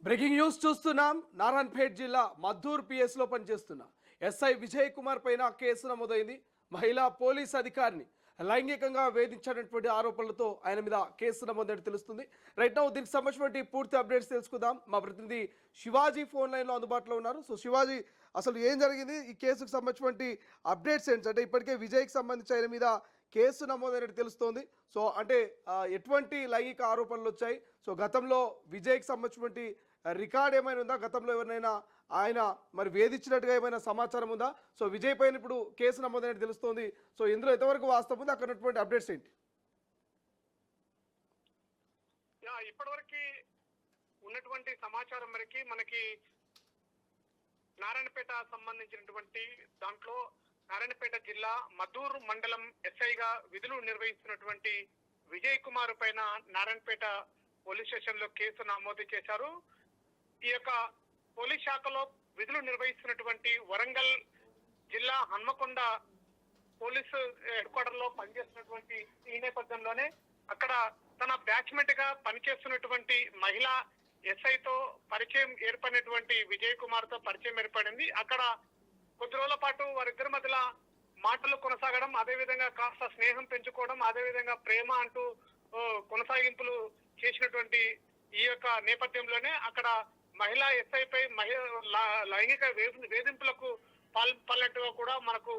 Breaking news చూస్తున్నాం. నారాయణపేట్ జిల్లా Maddur PS లో పనిచేస్తున్న ఎస్ఐ విజయ్ కుమార్ పైన కేసు నమోదైంది. మహిళా పోలీస్ అధికారిని లైంగికంగా వేధించినటువంటి ఆరోపణలతో ఆయన మీద కేసు నమోదైనట్టు తెలుస్తుంది. రైట్ నౌ దీనికి సంబంధించినటువంటి పూర్తి అప్డేట్స్ తెలుసుకుందాం. మా ప్రతినిధి శివాజీ ఫోన్ లైన్ లో అందుబాటులో ఉన్నారు. సో శివాజీ, అసలు ఏం జరిగింది, ఈ కేసుకు సంబంధించినటువంటి అప్డేట్స్ ఏంటి? అంటే ఇప్పటికే విజయ్కి సంబంధించి ఆయన మీద కేసు నమోదైనట్టు తెలుస్తోంది. సో అంటే ఎటువంటి లైంగిక ఆరోపణలు వచ్చాయి? సో గతంలో విజయ్కి సంబంధించినటువంటి రికార్డ్ ఏమైనా ఉందా? గతంలో ఎవరినైనా ఆయన మరి వేధించినట్టుగా ఏమైనా సమాచారం ఉందా? సో విజయ్ పైన ఇప్పుడు కేసు నమోదైనట్టు తెలుస్తోంది. సో ఇందులో ఎంతవరకు వాస్తవం ఉంది? అక్కడ ఉన్నటువంటి అప్డేట్స్ ఏంటి? ఇప్పటివరకు ఉన్నటువంటి సమాచారం మేరకి మనకి నారాయణపేట సంబంధించినటువంటి దాంట్లో నారాయణపేట జిల్లా మద్దూరు మండలం ఎస్ఐగా విధులు నిర్వహిస్తున్నటువంటి విజయ్ కుమార్ పైన నారాయణపేట పోలీస్ స్టేషన్ లో కేసు నమోదు చేశారు. ఈ యొక్క పోలీస్ శాఖలో విధులు నిర్వహిస్తున్నటువంటి వరంగల్ జిల్లా హన్మకొండ పోలీసు హెడ్ క్వార్టర్ లో పనిచేస్తున్నటువంటి ఈ నేపథ్యంలోనే అక్కడ తన బ్యాచ్మెంట్ గా పనిచేస్తున్నటువంటి మహిళా ఎస్ఐతో పరిచయం ఏర్పడినటువంటి విజయ్ కుమార్ తో పరిచయం ఏర్పడింది. అక్కడ కొద్ది రోజుల పాటు వారిద్దరి మధ్యలో మాటలు కొనసాగడం, అదేవిధంగా కాస్త స్నేహం పెంచుకోవడం, అదేవిధంగా ప్రేమ అంటూ కొనసాగింపులు చేసినటువంటి ఈ యొక్క నేపథ్యంలోనే అక్కడ మహిళా ఎస్ఐపై లైంగిక వేధింపులకు పాల్పడినట్టుగా కూడా మనకు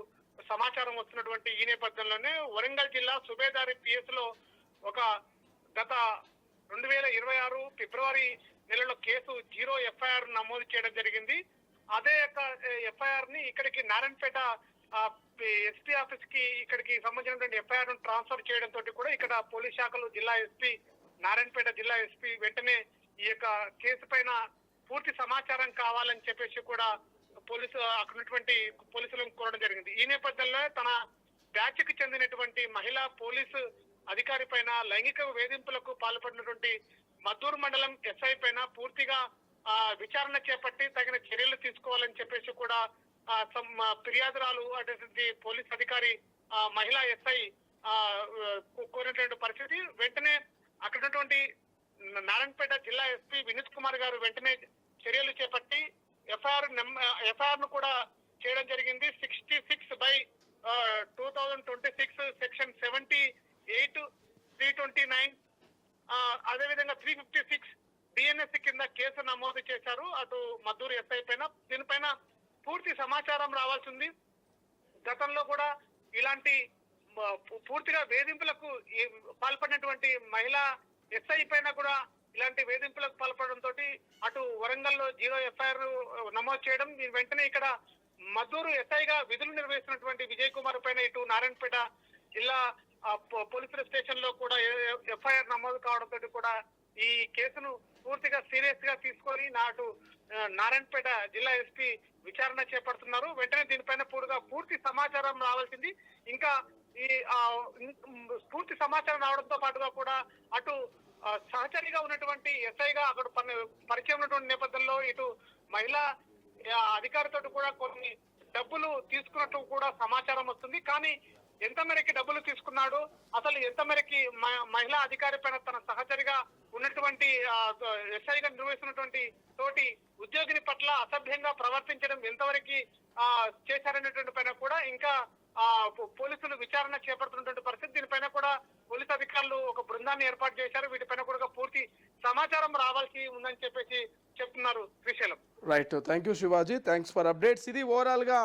సమాచారం వస్తున్నటువంటి ఈ నేపథ్యంలోనే వరంగల్ జిల్లా సుబేదారి పిఎస్ లో ఒక గత 2026 ఫిబ్రవరి నెలలో కేసు 0 ఎఫ్ఐఆర్ నమోదు చేయడం జరిగింది. అదే యొక్క ఎఫ్ఐఆర్ ని ఇక్కడికి నారాయణపేట ఎస్పీ ఆఫీస్ కి ఇక్కడికి సంబంధించినటువంటి ఎఫ్ఐఆర్ ను ట్రాన్స్ఫర్ చేయడం తోటి కూడా ఇక్కడ పోలీస్ శాఖలు జిల్లా ఎస్పీ నారాయణపేట జిల్లా ఎస్పీ వెంటనే ఈ యొక్క కేసు పైన పూర్తి సమాచారం కావాలని చెప్పేసి కూడా అక్కడ ఉన్నటువంటి పోలీసులను కోరడం జరిగింది. ఈ నేపథ్యంలో తన బ్యాచ్ కి చెందినటువంటి మహిళా పోలీసు అధికారి పైన లైంగిక వేధింపులకు పాల్పడినటువంటి మద్దూరు మండలం ఎస్ఐ పైన పూర్తిగా విచారణ చేపట్టి తగిన చర్యలు తీసుకోవాలని చెప్పేసి కూడా ఫిర్యాదురాలు అటువంటి పోలీస్ అధికారి మహిళా ఎస్ఐ కోరినటువంటి పరిస్థితి. వెంటనే అక్కడ ఉన్నటువంటి నారాయణపేట జిల్లా ఎస్పీ వినీత్ కుమార్ గారు వెంటనే చర్యలు చేపట్టి ఎఫ్ఐఆర్ ను కూడా చేయడం జరిగింది. 66/2026 సెక్షన్ 78, 329 అదేవిధంగా 356 డిఎన్ఎస్ కింద కేసు నమోదు చేశారు అటు మద్దూరు ఎస్ఐ పైన. దీనిపైన పూర్తి సమాచారం రావాల్సి ఉంది. గతంలో కూడా ఇలాంటి పూర్తిగా వేధింపులకు పాల్పడినటువంటి మహిళా ఎస్ఐ పైన కూడా ఇలాంటి వేధింపులకు పాల్పడడంతో అటు వరంగల్ లో 0 ఎఫ్ఐఆర్ నమోదు చేయడం, వెంటనే ఇక్కడ మద్దూరు ఎస్ఐగా విధులు నిర్వహిస్తున్నటువంటి విజయ్ కుమార్ పైన ఇటు నారాయణపేట జిల్లా పోలీసుల స్టేషన్ లో కూడా ఎఫ్ఐఆర్ నమోదు కావడంతో కూడా ఈ కేసును పూర్తిగా సీరియస్ గా తీసుకొని నారాయణపేట జిల్లా ఎస్పీ విచారణ చేపడుతున్నారు. వెంటనే దీనిపైన పూర్తి సమాచారం రావాల్సింది. ఇంకా ఈ పూర్తి సమాచారం రావడంతో పాటుగా కూడా అటు సహచరిగా ఉన్నటువంటి ఎస్ఐగా అక్కడ పరిచయం ఉన్నటువంటి నేపథ్యంలో ఇటు మహిళా అధికారితో కూడా కొన్ని డబ్బులు తీసుకున్నట్టు కూడా సమాచారం వస్తుంది. కానీ ఎంత మేరకి డబ్బులు తీసుకున్నాడు, అసలు ఎంత మేరకి మహిళా అధికారి పైన తన సహచరిగా ఉన్నటువంటి ఎస్ఐగా నిర్వహిస్తున్నటువంటి తోటి ఉద్యోగిని పట్ల అసభ్యంగా ప్రవర్తించడం ఎంతవరకు చేశారనేటువంటి పైన కూడా ఇంకా పోలీసులు విచారణ చేపడుతున్నటువంటి పరిస్థితి. దీనిపైన కూడా పోలీసు అధికారులు ఒక బృందాన్ని ఏర్పాటు చేశారు. వీటిపైన కూడా పూర్తి సమాచారం రావాల్సి ఉందని చెప్పేసి చెప్తున్నారు. Srisailam. Right, thank you Shivaji, thanks for updates. ఇది ఓవరాల్ గా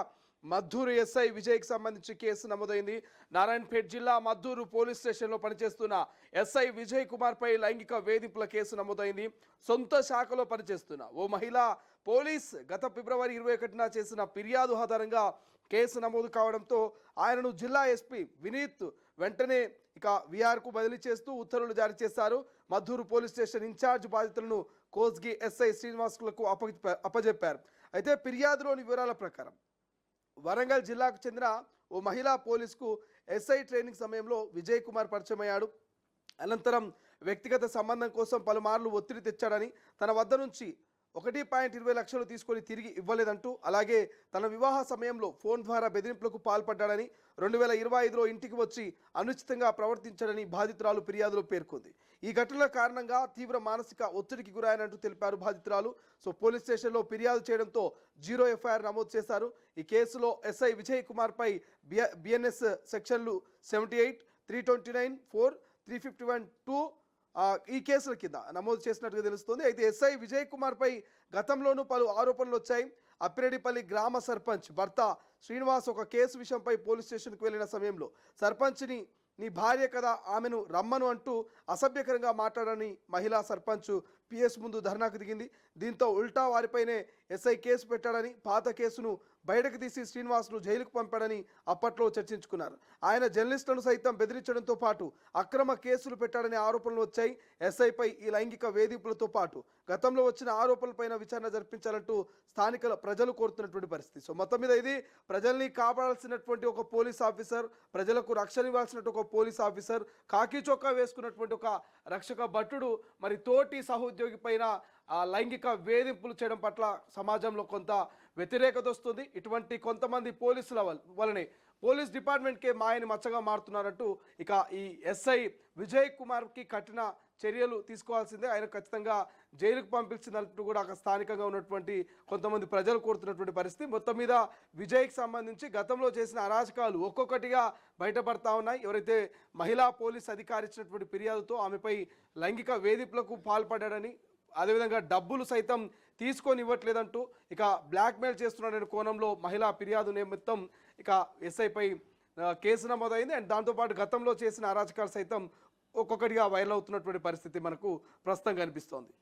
మద్దూరు ఎస్ఐ విజయ్కి సంబంధించి కేసు నమోదైంది. నారాయణపేట జిల్లా మద్దూరు పోలీస్ స్టేషన్లో పనిచేస్తున్న ఎస్ఐ విజయ్ కుమార్ పై లైంగిక వేధింపుల కేసు నమోదైంది. సొంత శాఖలో పనిచేస్తున్న ఓ మహిళా పోలీస్ గత ఫిబ్రవరి 21న చేసిన ఫిర్యాదు ఆధారంగా కేసు నమోదు కావడంతో ఆయనను జిల్లా ఎస్పీ వినీత్ వెంటనే ఇక విఆర్కు బదిలీ చేస్తూ ఉత్తర్వులు జారీ చేశారు. మద్దూరు పోలీస్ స్టేషన్ ఇన్ఛార్జ్ బాధ్యతలను కోస్గి ఎస్ఐ శ్రీనివాసులకు అప్పజెప్పారు. అయితే ఫిర్యాదులోని వివరాల ప్రకారం వరంగల్ జిల్లాకు చెందిన ఓ మహిళా పోలీసుకు ఎస్ఐ ట్రైనింగ్ సమయంలో విజయ్ కుమార్ పరిచయం అయ్యాడు. అనంతరం వ్యక్తిగత సంబంధం కోసం పలుమార్లు ఒత్తిడి తెచ్చాడని, తన వద్ద నుంచి 1.20 లక్షలు తీసుకొని తిరిగి ఇవ్వలేదంటూ, అలాగే తన వివాహ సమయంలో ఫోన్ ద్వారా బెదిరింపులకు పాల్పడ్డాడని, 2025లో ఇంటికి వచ్చి అనుచితంగా ప్రవర్తించాడని బాధితురాలు ఫిర్యాదులో పేర్కొంది. ఈ ఘటనల కారణంగా తీవ్ర మానసిక ఒత్తిడికి గురైనట్టు తెలిపారు బాధితురాలు. సో పోలీస్ స్టేషన్లో ఫిర్యాదు చేయడంతో 0 ఎఫ్ఐఆర్ నమోదు చేశారు. ఈ కేసులో ఎస్ఐ విజయ్ కుమార్ పై బిఎన్ఎస్ సెక్షన్లు 78, 329, 4, 351, 2 ఈ కేసుల కింద నమోదు చేసినట్టుగా తెలుస్తోంది. అయితే ఎస్ఐ విజయ్ కుమార్ పై గతంలోనూ పలు ఆరోపణలు వచ్చాయి. అప్పిరెడ్డిపల్లి గ్రామ సర్పంచ్ భర్త శ్రీనివాస్ ఒక కేసు విషయంపై పోలీస్ స్టేషన్కు వెళ్లిన సమయంలో సర్పంచ్ని నీ భార్య కదా, ఆమెను రమ్మను అంటూ అసభ్యకరంగా మాట్లాడని మహిళా సర్పంచ్ పిఎస్ ముందు ధర్నాకు దిగింది. దీంతో ఉల్టా వారిపైనే ఎస్ఐ కేసు పెట్టాడని, పాత కేసును బయటకు తీసి శ్రీనివాస్ను జైలుకు పంపాడని అప్పట్లో చర్చించుకున్నారు. ఆయన జర్నలిస్టులను సైతం బెదిరించడంతో పాటు అక్రమ కేసులు పెట్టాడనే ఆరోపణలు వచ్చాయి. ఎస్ఐపై ఈ లైంగిక వేధింపులతో పాటు గతంలో వచ్చిన ఆరోపణలపైన విచారణ జరిపించాలంటూ స్థానిక ప్రజలు కోరుతున్నటువంటి పరిస్థితి. సో మొత్తం మీద ఇది ప్రజల్ని కాపాడాల్సినటువంటి ఒక పోలీస్ ఆఫీసర్, ప్రజలకు రక్షణ ఇవ్వాల్సినటువంటి ఒక పోలీస్ ఆఫీసర్, కాకి చొక్కా వేసుకున్నటువంటి ఒక రక్షక భటుడు మరి తోటి సహోద్యోగి పైన లైంగిక వేధింపులు చేయడం పట్ల సమాజంలో కొంత వ్యతిరేకత వస్తుంది. ఇటువంటి కొంతమంది పోలీసుల వలనే పోలీస్ డిపార్ట్మెంట్కే మాయని మచ్చగా మారుతున్నారంటూ ఇక ఈ ఎస్ఐ విజయ్ కుమార్కి కఠిన చర్యలు తీసుకోవాల్సిందే, ఆయన ఖచ్చితంగా జైలుకు పంపించిందంటూ కూడా అక్కడ స్థానికంగా ఉన్నటువంటి కొంతమంది ప్రజలు కోరుతున్నటువంటి పరిస్థితి. మొత్తం మీద విజయ్కి సంబంధించి గతంలో చేసిన అరాచకాలు ఒక్కొక్కటిగా బయటపడతా ఉన్నాయి. ఎవరైతే మహిళా పోలీస్ అధికారి ఇచ్చినటువంటి ఫిర్యాదుతో ఆమెపై లైంగిక వేధింపులకు పాల్పడ్డాడని, అదేవిధంగా డబ్బులు సైతం తీసుకొని ఇవ్వట్లేదంటూ ఇక బ్లాక్మెయిల్ చేస్తున్నాడనే కోణంలో మహిళా ఫిర్యాదు నిమిత్తం ఇక ఎస్ఐపై కేసు నమోదైంది. అండ్ దాంతోపాటు గతంలో చేసిన అరాచకాలు సైతం ఒక్కొక్కటిగా వైరల్ అవుతున్నటువంటి పరిస్థితి మనకు ప్రస్తుతం కనిపిస్తోంది.